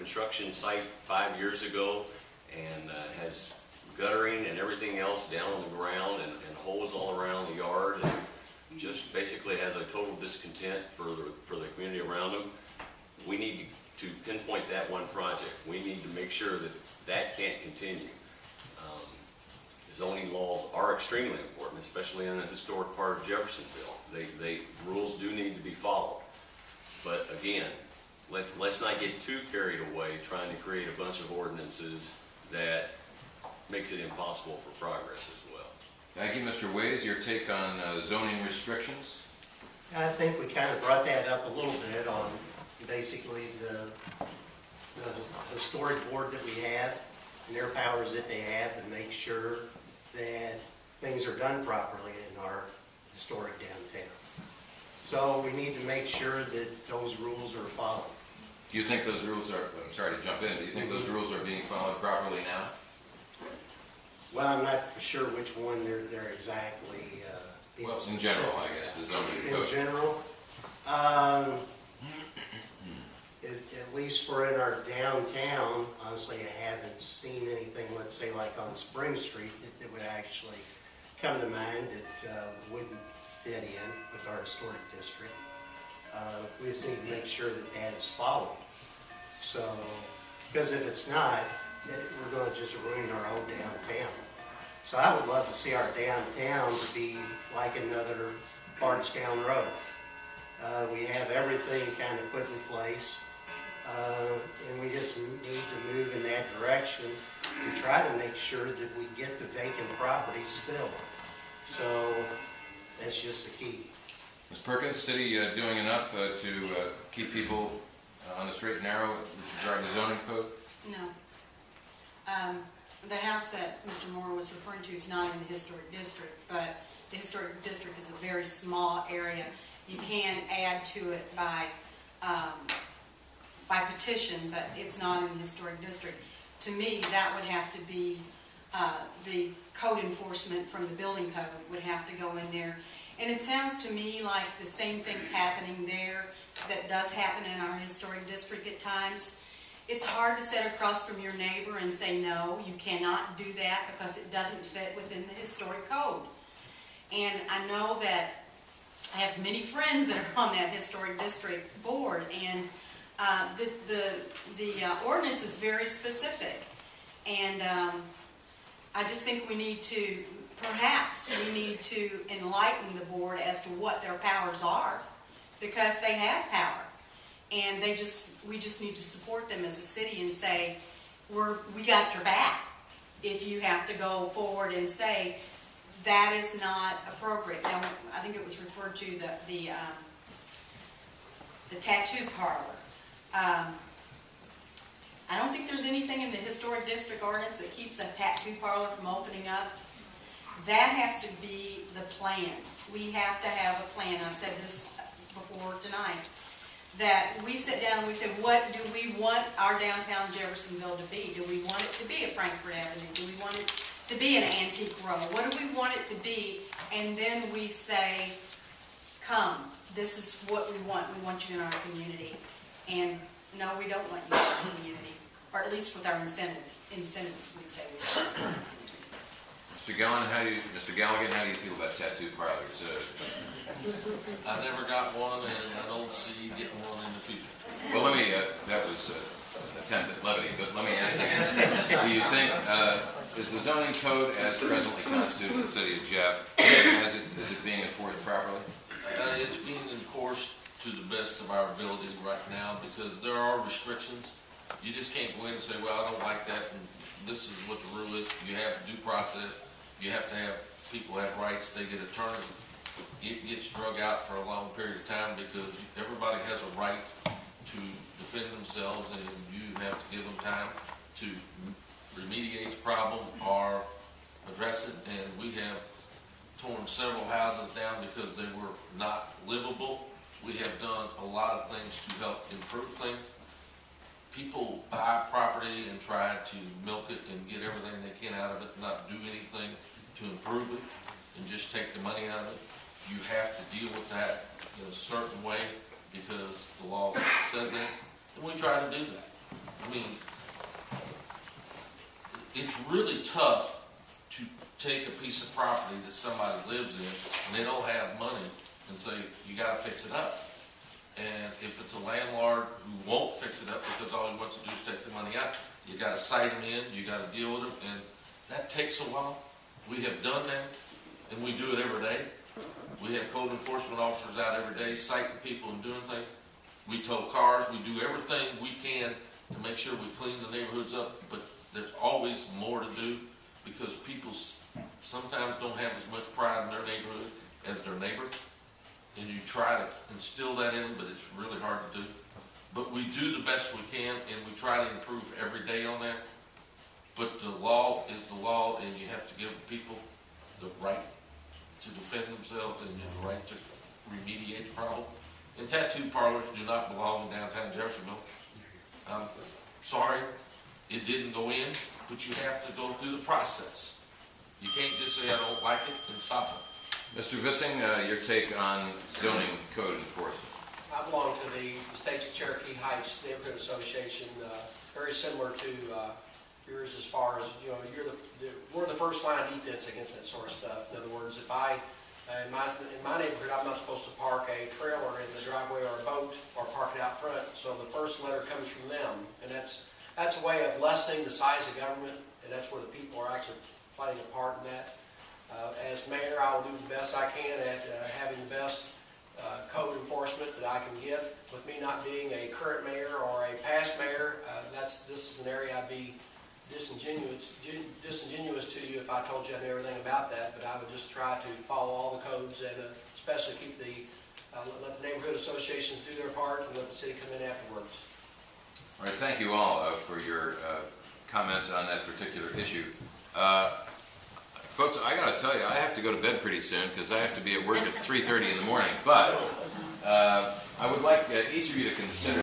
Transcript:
construction site 5 years ago and has guttering and everything else down on the ground and holes all around the yard, and just basically has a total discontent for the community around them. We need to pinpoint that one project. We need to make sure that that can't continue. Zoning laws are extremely important, especially in the historic part of Jeffersonville. Rules do need to be followed. But again, let's not get too carried away trying to create a bunch of ordinances that makes it impossible for progress as well. Thank you, Mr. Ways. Your take on zoning restrictions? I think we kind of brought that up a little bit on basically the historic board that we have and their powers that they have to make sure that things are done properly in our historic downtown. So we need to make sure that those rules are followed. Do you think those rules are, I'm sorry to jump in, do you think those rules are being followed properly now? Well, I'm not for sure which one they're exactly being Well, in specific general, I guess, the zoning code. In general, at least for in our downtown, honestly, I haven't seen anything, let's say like on Spring Street, that would actually come to mind that wouldn't fit in with our historic district. We just need to make sure that that is followed. So, because if it's not, we're going to just ruin our whole downtown. So I would love to see our downtown to be like another Bardstown Road. We have everything kind of put in place. And we just need to move in that direction and try to make sure that we get the vacant properties filled. So that's just the key. Ms. Perkins, city doing enough to keep people on the straight and narrow regarding the zoning code? No. The house that Mr. Moore was referring to is not in the historic district, but the historic district is a very small area. You can add to it by petition, but it's not in the historic district. To me, that would have to be the code enforcement from the building code would have to go in there. And it sounds to me like the same thing's happening there that does happen in our historic district at times. It's hard to sit across from your neighbor and say, no, you cannot do that because it doesn't fit within the historic code. And I know that I have many friends that are on that historic district board, and the ordinance is very specific. And I just think we need to, perhaps we need to enlighten the board as to what their powers are, because they have power. And we just need to support them as a city and say, we got your back if you have to go forward and say that is not appropriate. Now, I think it was referred to the tattoo parlor. I don't think there's anything in the historic district ordinance that keeps a tattoo parlor from opening up. That has to be the plan. We have to have a plan. I've said this before tonight, that we sit down and we say, what do we want our downtown Jeffersonville to be? Do we want it to be a Frankfurt Avenue? Do we want it to be an antique row? What do we want it to be? And then we say, come, this is what we want. We want you in our community. And no, we don't want you in our community, or at least with our incentives, we'd say we don't. Mr. Galligan, how do you feel about tattoo parlors? I never got one, and I don't see you getting one in the future. Well, let me, that was an attempt at levity, but let me ask you, do you think, is the zoning code as presently constituted in the city of Jeff, is it being enforced properly? It's being enforced to the best of our ability right now, because there are restrictions. You just can't go in and say, well, I don't like that, and this is what the rule is. You have due process. You have to have, people have rights, they get attorneys. It gets drug out for a long period of time because everybody has a right to defend themselves, and you have to give them time to remediate the problem or address it. And we have torn several houses down because they were not livable. We have done a lot of things to help improve things. People buy property and try to milk it and get everything they can out of it, not do anything to improve it, and just take the money out of it. You have to deal with that in a certain way because the law says that, and we try to do that. And mean, it's really tough to take a piece of property that somebody lives in and they don't have money and say, you gotta fix it up. And if it's a landlord who won't fix it up because all he wants to do is take the money out, you gotta cite him in, you gotta deal with him, and that takes a while. We have done that, and we do it every day. We have code enforcement officers out every day citing people and doing things. We tow cars, we do everything we can to make sure we clean the neighborhoods up, but there's always more to do because people sometimes don't have as much pride in their neighborhood as their neighbor. And you try to instill that in them, but it's really hard to do. But we do the best we can, and we try to improve every day on that. But the law is the law, and you have to give people the right to defend themselves and the right to remediate the problem. And tattoo parlors do not belong in downtown Jeffersonville. I'm sorry, it didn't go in, but you have to go through the process. You can't just say, I don't like it, and stop it. Mr. Vissing, your take on zoning code enforcement. I belong to the Estates of Cherokee Heights Neighborhood Association, very similar to yours as far as, you know, we're the first line of defense against that sort of stuff. In other words, if in my neighborhood, I'm not supposed to park a trailer in the driveway or a boat or park it out front. So the first letter comes from them, and that's a way of lessening the size of government, and that's where the people are actually playing a part in that. As mayor, I will do the best I can at having the best code enforcement that I can get. With me not being a current mayor or a past mayor, this is an area I'd be disingenuous to you if I told you I knew everything about that. But I would just try to follow all the codes and especially keep let the neighborhood associations do their part and let the city come in afterwards. All right, thank you all for your comments on that particular issue. Folks, I gotta tell you, I have to go to bed pretty soon because I have to be at work at 3:30 in the morning. But I would like each of you to consider